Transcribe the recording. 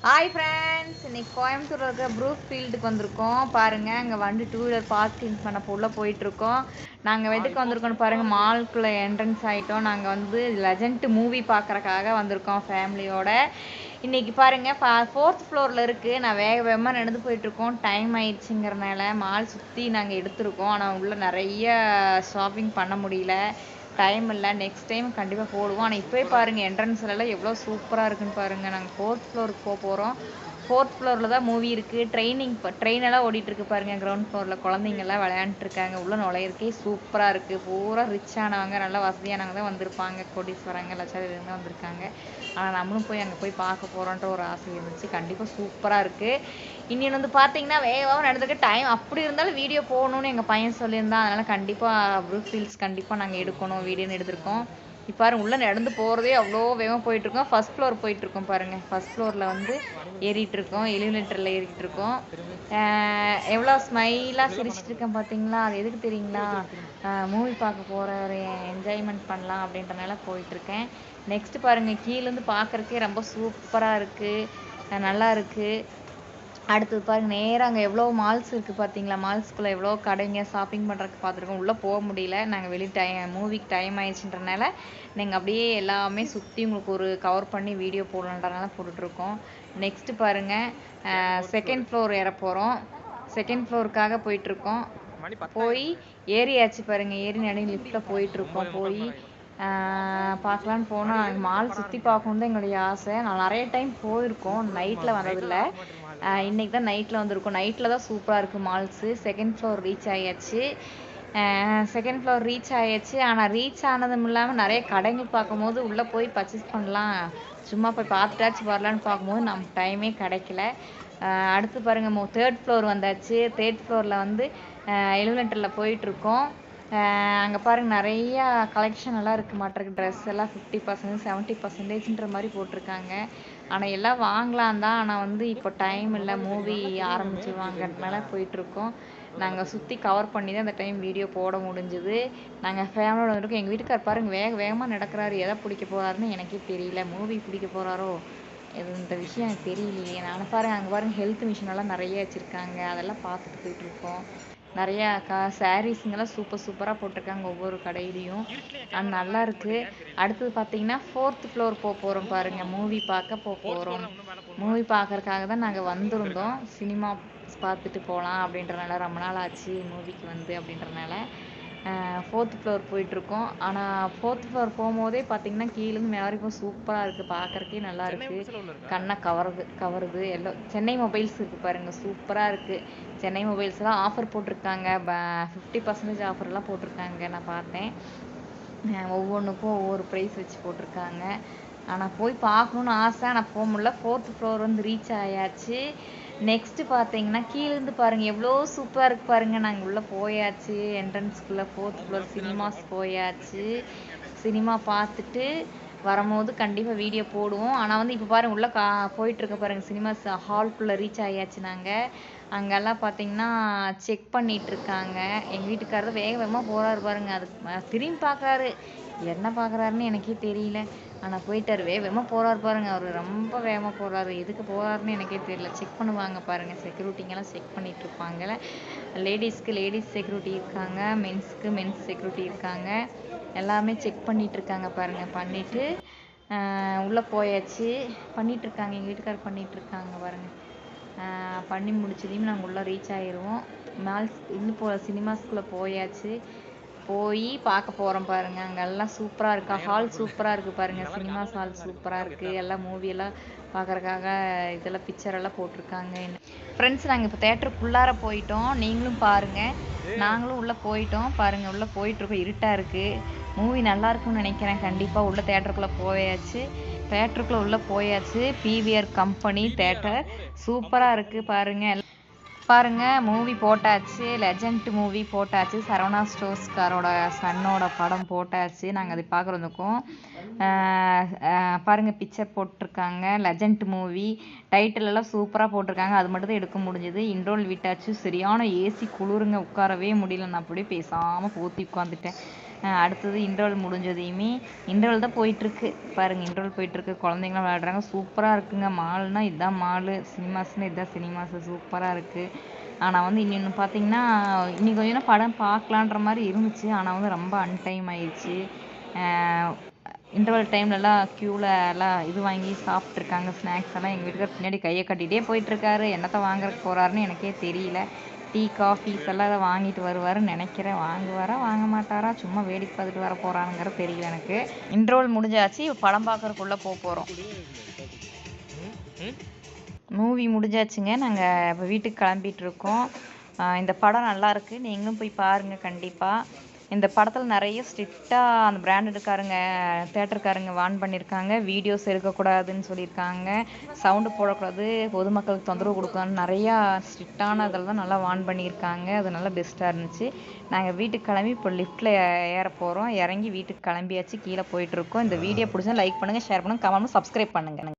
Hi friends, இன்னைக்கு கோயம்புத்தூர்ல இருக்கிற ப்ரூக் ஃபீல்டுக்கு வந்திருக்கோம். பாருங்க, அங்கே வந்து டூ வீலர் பார்க்கிங் பண்ண உள்ள போயிட்டு இருக்கோம். நாங்கள் எதுக்கு வந்திருக்கோம்னு பாருங்க, மால்குள்ள என்ட்ரன்ஸ் ஆயிட்டோம். நாங்கள் வந்து லெஜண்ட் மூவி பார்க்கறக்காக வந்திருக்கோம் ஃபேமிலியோட. இன்னைக்கு பாருங்க, ஃபோர்த் ஃப்ளோர்ல இருக்கு. நான் வேக வேகமாக நடந்து போயிட்டு இருக்கோம். டைம் ஆயிடுச்சுங்கிறனால மால் சுற்றி நாங்கள் எடுத்திருக்கோம். ஆனால் உள்ள நிறைய ஷாப்பிங் பண்ண முடியல, டைம் இல்லை. நெக்ஸ்ட் டைம் கண்டிப்பாக போடுவோம். ஆனால் இப்போயே பாருங்கள், என்ட்ரன்ஸ்லாம் எவ்வளோ சூப்பராக இருக்குன்னு பாருங்கள். நாங்கள் ஃபோர்த் ஃப்ளோருக்கு போகிறோம். ஃபோர்த் ஃப்ளோரில் தான் மூவி இருக்குது. ட்ரெயின் எல்லாம் ஓடிட்டு இருக்கு பாருங்கள். கிரவுண்ட் ஃப்ளோரில் குழந்தைங்கள்லாம் விளையாண்டுருக்காங்க. உள்ளே நுழையிறக்கே சூப்பராக இருக்குது. பூரா ரிச்சானவங்க, நல்லா வசதியானவங்க தான் வந்திருப்பாங்க. கோடீஸ்வரங்க, லட்சாதிபதிங்க வந்திருக்காங்க. ஆனால் நம்மளும் போய் அங்கே போய் பார்க்க போகிறோன்ற ஒரு ஆசை இருந்துச்சு. கண்டிப்பாக சூப்பராக இருக்குது. இன்னொன்று வந்து பார்த்தீங்கன்னா, வேகமாக நடந்துக்க டைம் அப்படி இருந்தாலும் வீடியோ போகணுன்னு எங்கள் பையன் சொல்லியிருந்தான். அதனால் கண்டிப்பாக ப்ரூக் ஃபீல்ட்ஸ் கண்டிப்பாக நாங்கள் எடுக்கணும், வீடியோன்னு எடுத்திருக்கோம். இப்போ பாருங்க, உள்ளே நடந்து போகிறதே அவ்வளோ வேகமாக போயிட்டுருக்கோம். ஃபஸ்ட் ஃப்ளோர் போயிட்டுருக்கோம் பாருங்கள். ஃபஸ்ட் ஃப்ளோரில் வந்து ஏறிட்டு இருக்கோம், எலிவேட்டரில் ஏறிட்டு இருக்கோம். எவ்வளோ ஸ்மைலாக சிரிச்சிட்டு இருக்கேன் பார்த்தீங்களா? அது எதுக்கு தெரியுங்களா? மூவி பார்க்க போகிற ஒரு என்ஜாய்மெண்ட் பண்ணலாம் அப்படின்றனால போயிட்டுருக்கேன். நெக்ஸ்ட்டு பாருங்கள், கீழேருந்து பார்க்குறக்கே ரொம்ப சூப்பராக இருக்குது, நல்லா இருக்குது. அடுத்தது பாருங்கள், நேராக அங்கே எவ்வளோ மால்ஸ் இருக்குது பார்த்தீங்களா? மால்ஸ்குள்ளே எவ்வளோ கடைங்க ஷாப்பிங் பண்ணுறதுக்கு பார்த்துருக்கோம். உள்ளே போக முடியல, நாங்கள் மூவிக்கு டைம் ஆயிடுச்சுன்றனால நீங்கள் அப்படியே எல்லாமே சுற்றி உங்களுக்கு ஒரு கவர் பண்ணி வீடியோ போடணுன்றனால போட்டுட்ருக்கோம். நெக்ஸ்ட்டு பாருங்கள், செகண்ட் ஃப்ளோர் ஏற போகிறோம். செகண்ட் ஃப்ளோருக்காக போயிட்டுருக்கோம். போய் ஏறியாச்சு பாருங்கள். ஏறி நடி லிஃப்ட்டில் போயிட்டுருக்கோம். போய் பார்க்கலான்னு போனால் மால் சுற்றி பார்க்கணும் தான் எங்களுடைய ஆசை. நான் நிறைய டைம் போயிருக்கோம், நைட்டில் வந்ததில்லை. இன்றைக்கி தான் நைட்டில் வந்திருக்கோம். நைட்டில் தான் சூப்பராக இருக்குது மால்ஸு. செகண்ட் ஃப்ளோர் ரீச் ஆயாச்சு. செகண்ட் ஃப்ளோர் ரீச் ஆயாச்சு. ஆனால் ரீச் ஆனதும் இல்லாமல் நிறைய கடைகள் பார்க்கும்போது உள்ளே போய் பர்ச்சேஸ் பண்ணலாம், சும்மா போய் பார்த்துட்டாச்சு வரலான்னு பார்க்கும்போது நமக்கு டைமே கிடைக்கல. அடுத்து பாருங்கள், தேர்ட் ஃப்ளோர் வந்தாச்சு. தேர்ட் ஃப்ளோரில் வந்து எலிவேட்டரில் போயிட்டுருக்கோம். அங்கே பாருங்கள், நிறையா கலெக்ஷன் எல்லாம் இருக்குது மாட்டிருக்கு. ட்ரெஸ் எல்லாம் 50%, 70%ன்ற மாதிரி போட்டிருக்காங்க. ஆனால் எல்லாம் வாங்கலாம் தான், ஆனால் வந்து இப்போ டைம் இல்லை, மூவி ஆரம்பிச்சிருவாங்கன்றனால போயிட்டுருக்கோம். நாங்கள் சுற்றி கவர் பண்ணி தான் அந்த டைம் வீடியோ போட முடிஞ்சுது. நாங்கள் ஃபேமிலியோட இருக்கோம். எங்கள் வீட்டுக்கார் பாருங்கள், வேகமாக நடக்கிறாரு. எதை பிடிக்க போகிறாருன்னு எனக்கே தெரியல. மூவி பிடிக்க போகிறாரோ இந்த விஷயம் எனக்கு தெரியலையே. நானும் பாருங்கள், அங்கே பாருங்கள், ஹெல்த் மிஷினெல்லாம் நிறைய வச்சுருக்காங்க. அதெல்லாம் பார்த்துட்டு போயிட்டுருக்கோம். நிறையா சாரீஸுங்கெல்லாம் சூப்பராக போட்டிருக்காங்க ஒவ்வொரு கடையிலையும். நல்லா இருக்குது. அடுத்தது பார்த்தீங்கன்னா, ஃபோர்த் ஃப்ளோர் போகிறோம் பாருங்கள். மூவி பார்க்க போகிறோம். மூவி பார்க்கறக்காக தான் நாங்கள் வந்திருந்தோம். சினிமா பார்த்துட்டு போகலாம் அப்படின்றனால, ரொம்ப நாள் ஆச்சு மூவிக்கு வந்து அப்படின்றனால ஃபோர்த் ஃப்ளோர் போயிட்டுருக்கோம். ஆனால் ஃபோர்த் ஃப்ளோர் போகும்போதே பார்த்தீங்கன்னா, கீழேருந்து மேலே வரைக்கும் சூப்பராக இருக்குது. பார்க்குறக்கே நல்லா இருக்குது, கண்ணை கவருது. எல்லாம் சென்னை மொபைல்ஸ் இருக்குது பாருங்கள், சூப்பராக இருக்குது. சென்னை மொபைல்ஸ்லாம் ஆஃபர் போட்டிருக்காங்க. 50% ஆஃபர்லாம் போட்டிருக்காங்க, நான் பார்த்தேன். ஒவ்வொன்றுக்கும் ஒவ்வொரு ப்ரைஸ் வச்சு போட்டிருக்காங்க. ஆனால் போய் பார்க்கணுன்னு ஆசை, ஆனால் போக முடியல. ஃபோர்த் ஃப்ளோர் வந்து ரீச் ஆயாச்சு. நெக்ஸ்ட்டு பார்த்தீங்கன்னா, கீழேருந்து பாருங்கள், எவ்வளோ சூப்பராக இருக்குது பாருங்கள். நாங்கள் உள்ளே போயாச்சு, என்ட்ரன்ஸ்குள்ளே ஃபோர்த் ஃப்ளோர் சினிமாஸ் போயாச்சு. சினிமா பார்த்துட்டு வரும்போது கண்டிப்பாக வீடியோ போடுவோம். ஆனால் வந்து இப்போ பாருங்கள், உள்ளே போயிட்டுருக்க பாருங்கள், சினிமாஸ் ஹால்குள்ளே ரீச் ஆயாச்சு நாங்கள். அங்கெல்லாம் பார்த்தீங்கன்னா செக் பண்ணிகிட்ருக்காங்க. எங்கள் வீட்டுக்காரர் வேக வேகமாக போகிறாரு பாருங்கள். அது திரும்பி பார்க்குறாரு, என்ன பார்க்குறாருன்னு எனக்கே தெரியல. ஆனால் போயிட்டார், வேகமாக போகிறாரு பாருங்கள். அவர் ரொம்ப வேகமாக போகிறாரு. எதுக்கு போகிறாருன்னு எனக்கே தெரியல. செக் பண்ணுவாங்க பாருங்கள், செக்யூரிட்டிங்கெல்லாம் செக் பண்ணிகிட்ருப்பாங்கள்ல. லேடிஸ்க்கு லேடிஸ் செக்யூரிட்டி இருக்காங்க, மென்ஸ்க்கு மென்ஸ் செக்யூரிட்டி இருக்காங்க. எல்லாமே செக் பண்ணிகிட்ருக்காங்க பாருங்கள். பண்ணிவிட்டு உள்ளே போயாச்சு. பண்ணிகிட்ருக்காங்க, எங்கள் வீட்டுக்காரர் பண்ணிகிட்ருக்காங்க பாருங்கள். பண்ணி முடிச்சதையும் நாங்கள் உள்ளே ரீச் ஆகிடுவோம். மால்ஸ் இன்னும் சினிமாஸ்குள்ளே போயாச்சு. போய் பார்க்க போகிறோம் பாருங்கள். அங்கெல்லாம் சூப்பராக இருக்கா, ஹால் சூப்பராக இருக்குது பாருங்கள். சினிமாஸ் ஹால் சூப்பராக இருக்குது. எல்லாம் மூவியெல்லாம் பார்க்குறக்காக இதெல்லாம் பிக்சரெல்லாம் போட்டிருக்காங்க. ஃப்ரெண்ட்ஸ், நாங்கள் இப்போ தேட்டருக்குள்ளார போயிட்டோம். நீங்களும் பாருங்கள். நாங்களும் உள்ளே போயிட்டோம் பாருங்கள். உள்ளே போயிட்டுருக்கோம், இருட்டாக இருக்குது. மூவி நல்லா இருக்கும்னு நினைக்கிறேன். கண்டிப்பாக உள்ளே தேட்டருக்குள்ளே போயாச்சு. தேட்டருக்குள்ளே உள்ளே போயாச்சு. பிவிஆர் கம்பெனி தேட்டர் சூப்பராக இருக்குது பாருங்கள். பாருங்கள், மூவி போட்டாச்சு. லெஜண்ட் மூவி போட்டாச்சு. சரவணா ஸ்டோர்ஸ்காரோட சன்னோட படம் போட்டாச்சு. நாங்கள் அதை பார்க்க வந்திருக்கோம். பாருங்கள், பிக்சர் போட்டிருக்காங்க. லெஜண்ட் மூவி டைட்டில் எல்லாம் சூப்பராக போட்டிருக்காங்க. அது மட்டும் தான் எடுக்க முடிஞ்சது. இன்ட்ரோல் விட்டாச்சு. சரியான ஏசி குளிருங்க, உட்காரவே முடியல. நான் அப்படியே பேசாமல் போத்தி உட்காந்துட்டேன். அடுத்தது இன்டர்வல் முடிஞ்சதையுமே இன்டர்வல் தான் போயிட்டுருக்கு பாருங்கள். இன்டர்வல் போயிட்டுருக்கு, குழந்தைங்களாம் விளையாடுறாங்க. சூப்பராக இருக்குங்க. மால்னால் இதுதான் மாலு, சினிமாஸ்னால் இதுதான் சினிமாஸு. சூப்பராக இருக்குது. ஆனால் வந்து இன்னொன்று பார்த்தீங்கன்னா இன்னி கொஞ்ச நேரம் படம் பார்க்கலான்ற மாதிரி இருந்துச்சு. ஆனால் வந்து ரொம்ப அன்டைம் ஆயிடுச்சு. இன்டர்வல் டைம்லலாம் க்யூவில் எல்லாம் இது வாங்கி சாப்பிட்ருக்காங்க, ஸ்நாக்ஸ் எல்லாம். எங்கள் வீட்டுக்கார் பின்னாடி கையை கட்டிகிட்டே போயிட்டுருக்காரு. என்னத்தை வாங்குறதுக்கு போகிறாருன்னு எனக்கே தெரியல. டீ காஃபீஸ் எல்லாம் அதை வாங்கிட்டு வருவாருன்னு நினைக்கிறேன். வாங்குவாரா வாங்க மாட்டாரா, சும்மா வேடிக்கை பார்த்துட்டு வர போகிறாருங்கிறது தெரியல எனக்கு. இன்டர்வல் முடிஞ்சாச்சு, படம் பார்க்கறதுக்குள்ளே போகிறோம். மூவி முடிஞ்சாச்சுங்க. நாங்கள் இப்போ வீட்டுக்கு கிளம்பிகிட்ருக்கோம். இந்த படம் நல்லா இருக்குது, நீங்களும் போய் பாருங்கள் கண்டிப்பாக. இந்த படத்தில் நிறைய ஸ்ட்ரிக்டாக அந்த பிராண்டடுக்காரங்க தேட்டருக்காரங்க வார்ன் பண்ணியிருக்காங்க. வீடியோஸ் எடுக்கக்கூடாதுன்னு சொல்லியிருக்காங்க, சவுண்டு போடக்கூடாது, பொதுமக்களுக்கு தொந்தரவு கொடுக்கான்னு நிறையா ஸ்ட்ரிக்டான இதில் தான் நல்லா வார்ன் பண்ணியிருக்காங்க. அது நல்லா பெஸ்ட்டாக இருந்துச்சு. நாங்கள் வீட்டுக்கு கிளம்பி இப்போ லிஃப்ட்டில் ஏற போகிறோம். இறங்கி வீட்டுக்கு கிளம்பியாச்சு, கீழே போயிட்டுருக்கோம். இந்த வீடியோ பிடிச்சா லைக் பண்ணுங்கள், ஷேர் பண்ணுங்கள், கமெண்ட் பண்ணுங்கள், சப்ஸ்கிரைப் பண்ணுங்கள்.